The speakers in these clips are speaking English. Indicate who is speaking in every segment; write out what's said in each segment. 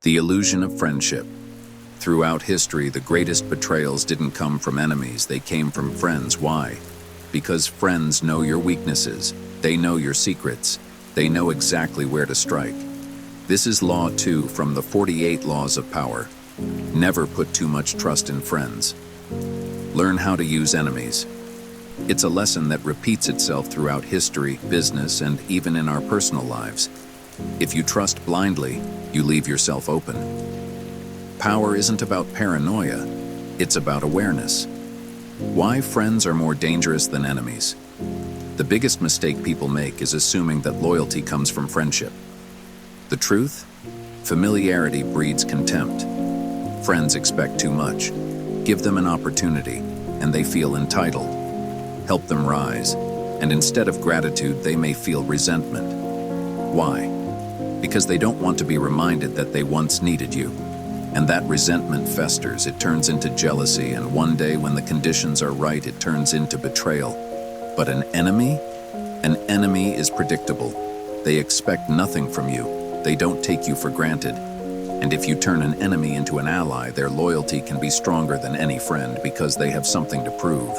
Speaker 1: The illusion of friendship. Throughout history, the greatest betrayals didn't come from enemies, they came from friends. Why? Because friends know your weaknesses, they know your secrets, they know exactly where to strike. This is Law 2 from the 48 Laws of Power. Never put too much trust in friends. Learn how to use enemies. It's a lesson that repeats itself throughout history, business, and even in our personal lives. If you trust blindly, you leave yourself open. Power isn't about paranoia, it's about awareness. Why friends are more dangerous than enemies. The biggest mistake people make is assuming that loyalty comes from friendship. The truth? Familiarity breeds contempt. Friends expect too much. Give them an opportunity, and they feel entitled. Help them rise, and instead of gratitude, they may feel resentment. Why? Because they don't want to be reminded that they once needed you. And that resentment festers, it turns into jealousy, and one day when the conditions are right, it turns into betrayal. But an enemy? An enemy is predictable. They expect nothing from you. They don't take you for granted. And if you turn an enemy into an ally, their loyalty can be stronger than any friend because they have something to prove.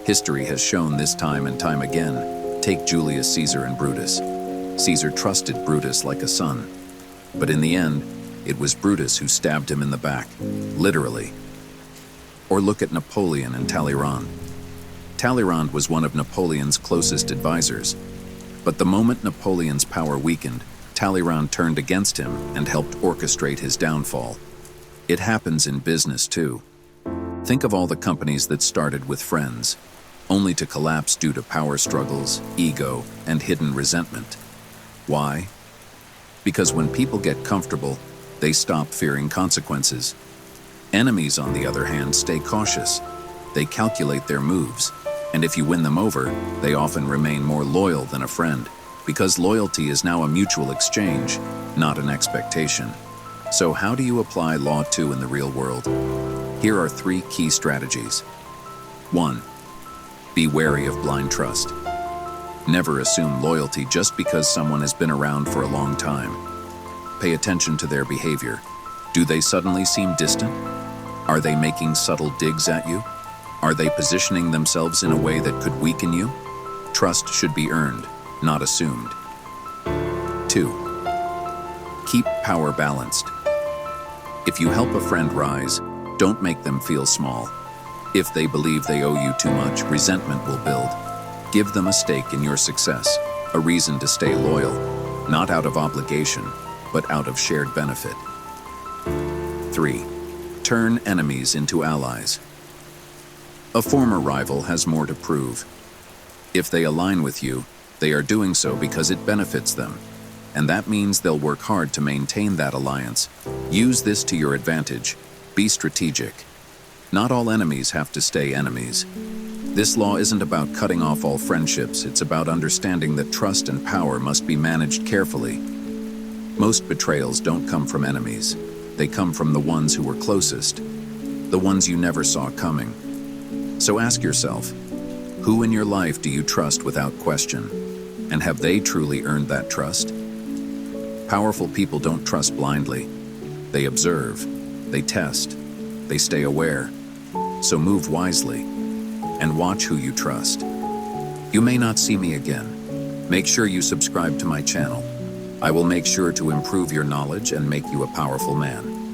Speaker 1: History has shown this time and time again. Take Julius Caesar and Brutus. Caesar trusted Brutus like a son. But in the end, it was Brutus who stabbed him in the back, literally. Or look at Napoleon and Talleyrand. Talleyrand was one of Napoleon's closest advisors. But the moment Napoleon's power weakened, Talleyrand turned against him and helped orchestrate his downfall. It happens in business too. Think of all the companies that started with friends, only to collapse due to power struggles, ego, and hidden resentment. Why? Because when people get comfortable, they stop fearing consequences. Enemies, on the other hand, stay cautious. They calculate their moves, and if you win them over, they often remain more loyal than a friend, because loyalty is now a mutual exchange, not an expectation. So how do you apply Law 2 in the real world? Here are 3 key strategies. 1. Be wary of blind trust. Never assume loyalty just because someone has been around for a long time. Pay attention to their behavior. Do they suddenly seem distant? Are they making subtle digs at you? Are they positioning themselves in a way that could weaken you? Trust should be earned, not assumed. 2. Keep power balanced. If you help a friend rise, don't make them feel small. If they believe they owe you too much, resentment will build. Give them a stake in your success, a reason to stay loyal, not out of obligation, but out of shared benefit. 3. Turn enemies into allies. A former rival has more to prove. If they align with you, they are doing so because it benefits them, and that means they'll work hard to maintain that alliance. Use this to your advantage. Be strategic. Not all enemies have to stay enemies. This law isn't about cutting off all friendships, it's about understanding that trust and power must be managed carefully. Most betrayals don't come from enemies. They come from the ones who were closest, the ones you never saw coming. So ask yourself, who in your life do you trust without question? And have they truly earned that trust? Powerful people don't trust blindly. They observe, they test, they stay aware. So move wisely and watch who you trust. You may not see me again. Make sure you subscribe to my channel. I will make sure to improve your knowledge and make you a powerful man.